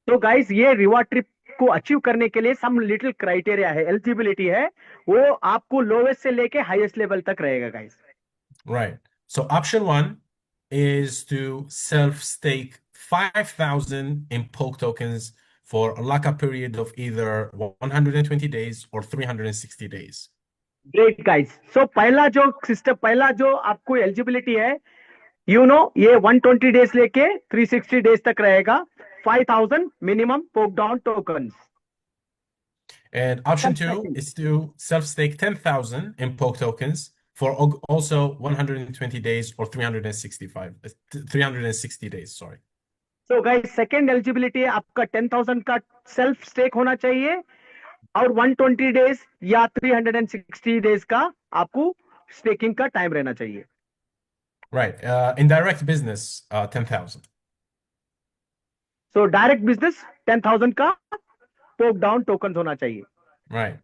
C: तो guys, ये reward trip को achieve करने के लिए some little criteria है, eligibility है, वो आपको लोवेस्ट से लेके हाईएस्ट लेवल तक रहेगा guys.
D: Right. So option 1 is to self-stake 5,000 in Polk tokens for a lockup period of either 120 days or 360 days.
C: Great guys. So पहला जो आपको एलिजिबिलिटी है, ये 120 डेज लेके 360 डेज तक रहेगा। 5,000 minimum पोकडाउन tokens.
D: And option 2 is to self-stake 10,000 in Polk tokens for also 120 days or 360 days, sorry.
C: So guys, second eligibility है आपका 10,000 का सेल्फ स्टेक होना चाहिए और 120 डेज या 360 डेज का आपको स्टेकिंग का टाइम रहना चाहिए।
D: Right. In direct business, 10,000.
C: So direct business 10,000 का पोक डाउन टोकन होना चाहिए।
D: Right.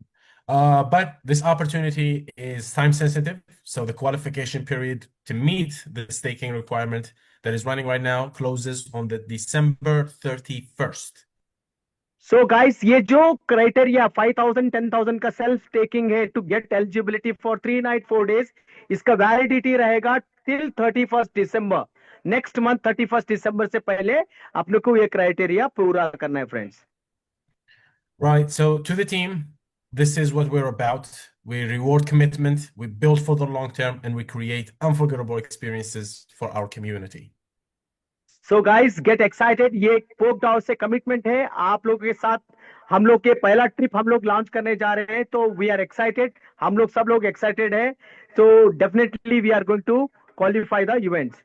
D: But this opportunity is time sensitive, so the qualification period to meet the staking requirement that is running right now closes on the December 31st.
C: So guys, ये जो criteria 5,000 10,000 का self taking है to get eligibility for 3 night 4 days, इसका validity रहेगा till 31st December. Next month 31st दिसंबर से पहले आप लोग को ये क्राइटेरिया पूरा करना है friends.
D: Right. So to the team, this is what we're about. We reward commitment, we build for the long term, and we create unforgettable experiences for our community.
C: So guys get excited, ये poked house से commitment है आप लोगों के साथ। हम लोग के पहला ट्रिप हम लोग लॉन्च करने जा रहे हैं, तो वी आर एक्साइटेड, हम लोग सब लोग एक्साइटेड है। तो definitely we are going to qualify the events.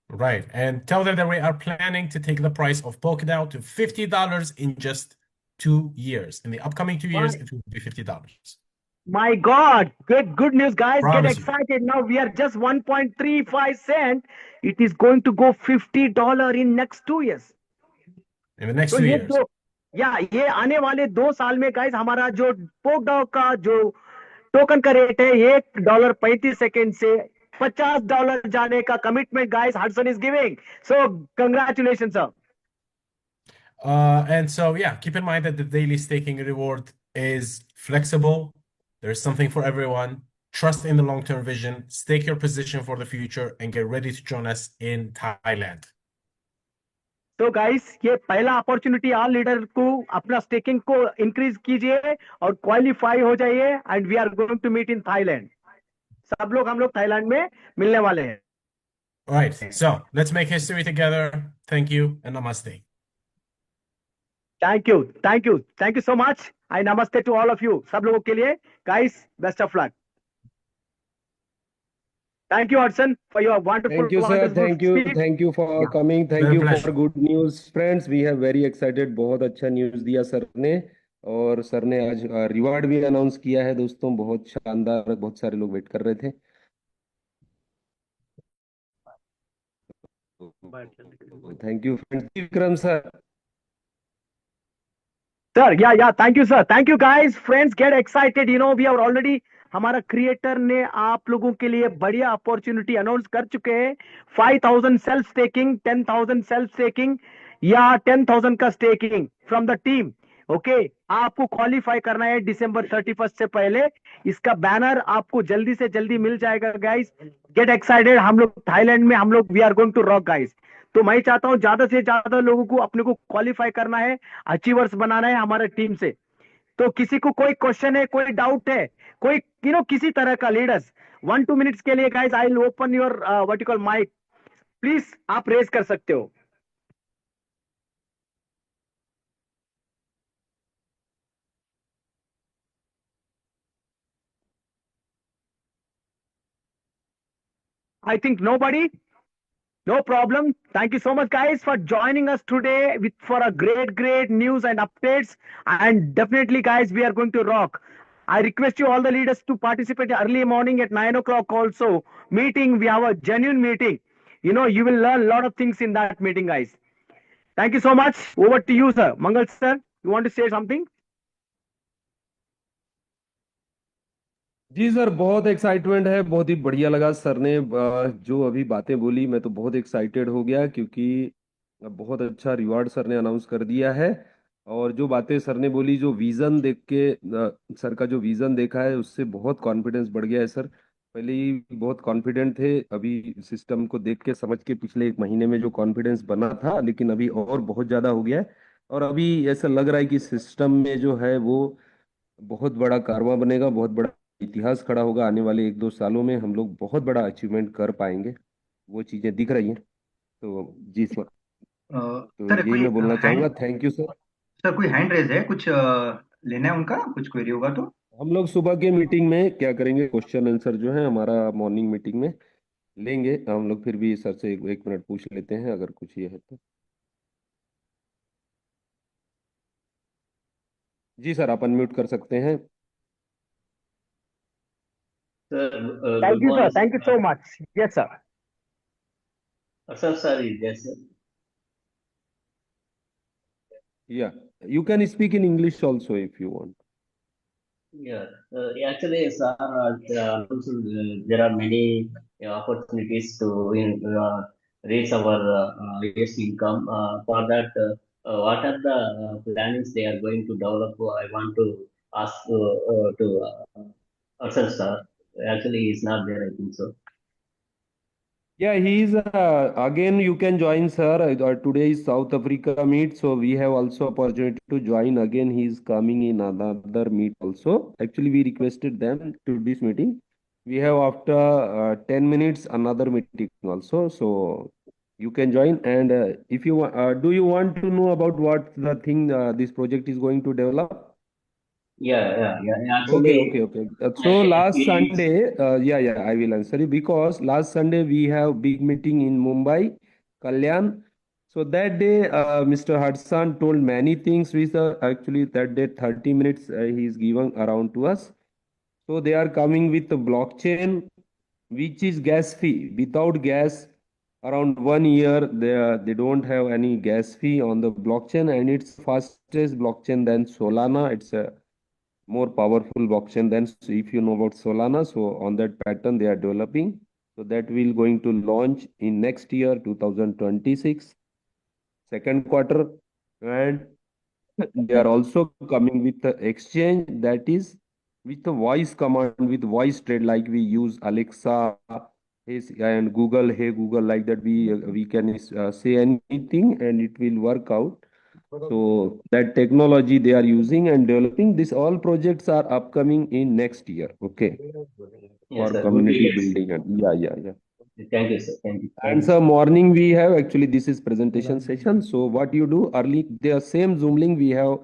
D: Right. And tell them that we are planning to take the price of Polkadot to $50 in just 2 years. In the upcoming 2 years, it will be $50.
C: My God, good news, guys. Get
D: Promise you.
C: excited now. We are just 1.35 cent. It is going to go $50 in next 2 years.
D: In the next
C: तो
D: 2
C: ये
D: years.
C: दो, या ये आने वाले 2 साल में guys हमारा जो पोकडॉग का जो टोकन का रेट है $1.35 से $50 जाने का commitment guys Hudson is giving. So congratulation sir.
D: And so, yeah, keep in mind that the daily staking reward is flexible. There's something for everyone. Trust in the long-term vision, stake your position for the future, and get ready to join us in Thailand.
C: तो guys ये पहला opportunity all leader को अपना staking को increase कीजिए और qualify हो जाइए, and we are going to meet in Thailand. सब लोग हम लोग थाईलैंड में मिलने वाले हैं।
D: All right, so let's make history together. Thank you and namaste.
C: Thank you, thank you, thank you so much. I namaste to all of you, सब लोगों के लिए guys, best of luck. Thank you, Hudson, for your wonderful,
B: Thank you, sir.
C: wonderful speech.
B: Thank you for coming. Thank
D: Very
B: you for
D: pleasure.
B: good news, friends. We have very excited. बहुत अच्छा news दिया sir ने, और sir ने आज reward भी announce किया है दोस्तों। बहुत शानदार, बहुत सारे लोग वेट कर रहे थे। Thank you friends. Vikram sir.
C: Sir, yeah, thank you, sir. Thank you, guys. Friends, get excited. You know, we are already, हमारा क्रिएटर ने आप लोगों के लिए बढ़िया अपॉर्चुनिटी अनाउंस कर चुके हैं। 5,000 सेल्फ स्टेकिंग, 10,000 सेल्फ स्टेकिंग, या 10,000 का staking from the team. Okay, आपको क्वालिफाई करना है December 31 से पहले। इसका बैनर आपको जल्दी से जल्दी मिल जाएगा गाइस। गेट एक्साइटेड, हम लोग थाईलैंड में, हम लोग we are going to rock guys. तो मैं चाहता हूं ज्यादा से ज्यादा लोगों को अपने को क्वालिफाई करना है, अचीवर्स बनाना है हमारे टीम से। तो किसी को कोई क्वेश्चन है, कोई डाउट है, कोई किसी तरह का लीडर्स, 1-2 मिनट्स के लिए guys I will open your what you call mike, please आप रेज कर सकते हो। I think nobody. No problem. Thank you so much, guys, for joining us today for a great news and updates. And definitely, guys, we are going to rock. I request you all the leaders to participate early morning at 9 o'clock also. Meeting, we have a genuine meeting. You know, you will learn a lot of things in that meeting, guys. Thank you so much. Over to you, sir. Mangal, sir, you want to say something?
B: जी sir, बहुत excitement है। बहुत ही बढ़िया लगा sir ने जो अभी बातें बोली। मैं तो बहुत एक्साइटेड हो गया, क्योंकि बहुत अच्छा रिवार्ड सर ने अनाउंस कर दिया है। और जो बातें सर ने बोली, जो विजन देख के सर का जो विजन देखा है, उससे बहुत कॉन्फिडेंस बढ़ गया है सर। पहले ही बहुत कॉन्फिडेंट थे, अभी सिस्टम को देख के समझ के पिछले 1 महीने में जो कॉन्फिडेंस बना था, लेकिन अभी और बहुत ज़्यादा हो गया है। और अभी ऐसा लग रहा है कि सिस्टम में जो है वो बहुत बड़ा कारवां बनेगा, बहुत बड़ा इतिहास खड़ा होगा। आने वाले 1-2 सालों में हम लोग बहुत बड़ा अचीवमेंट कर पाएंगे, वो चीजें दिख रही हैं। तो जी सर, तो
A: सर
B: यही
A: कोई
B: मैं बोलना
A: हैंड
B: चाहूंगा। Thank you sir.
A: सर कोई हैंड रेज है, कुछ लेना है उनका, कुछ क्वेरी होगा तो।
B: हम लोग सुबह के मीटिंग में क्या करेंगे, क्वेश्चन आंसर जो है हमारा मॉर्निंग मीटिंग में लेंगे हम लोग। फिर भी सर से 1 मिनट पूछ लेते हैं, अगर कुछ ये है तो। जी सर, आप अनम्यूट कर सकते हैं।
E: Sir,
C: Thank
E: good
C: you, sir.
E: morning,
C: Thank you
E: sir.
C: so much. Yes, sir.
E: Sir, yes, sir.
B: या you can speak in English also if you want.
E: Yeah. Actually, sir, also, there are many opportunities to raise our base income. For that, what are the plannings they are going to develop? I want to ask to Arsan, sir. Actually, he's not there, I think so.
B: Yeah, he's again. You can join, sir. Today is South Africa meet, so we have also opportunity to join again. He's coming in another meet also. Actually, we requested them to this meeting. We have after 10 minutes another meeting also. So You can join. And if you do you want to know about what the thing this project is going to develop?
E: Yeah.
B: Okay.
E: Actually,
B: So last
E: it's
B: Sunday, yeah, I will answer you because last Sunday we have big meeting in Mumbai, Kalyan. So that day, Mr. Hudson told many things. Which actually that day 30 minutes he is given around to us. So they are coming with the blockchain, which is gas fee. Without gas, around 1 year, they don't have any gas fee on the blockchain, and it's fastest blockchain than Solana. It's a more powerful blockchain than, so if you know about Solana. So on that pattern they are developing. So that will going to launch in next year, 2026, second quarter, and they are also coming with the exchange that is with the voice command, with voice trade, like we use Alexa, and Google, hey Google, like that. We can say anything and it will work out. So that technology they are using and developing. This all projects are upcoming in next year. Okay,
E: yes,
B: for
E: sir. Good to
B: community
E: hear.
B: building and yeah.
E: Thank you, sir. Thank
B: And
E: you,
B: so
E: sir.
B: morning we have, actually this is presentation session. So what you do early, the same Zoom link we have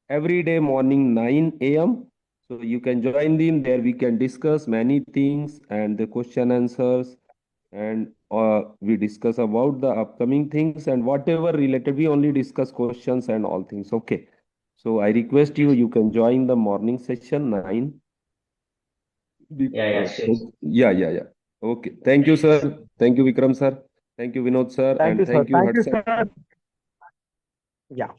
B: every day morning 9 a.m. So you can join them there. We can discuss many things and the question answers, and we discuss about the upcoming things and whatever related. We only discuss questions and all things. Okay. So I request you, you can join the morning session 9.
E: Yeah, sure.
B: Yeah. Okay. Thank you, sir. Thank you, Vikram sir. Thank you, Vinod sir.
C: Thank
B: And
C: you, sir.
B: thank you,
C: Thank you,
B: Hudson.
C: sir. Yeah.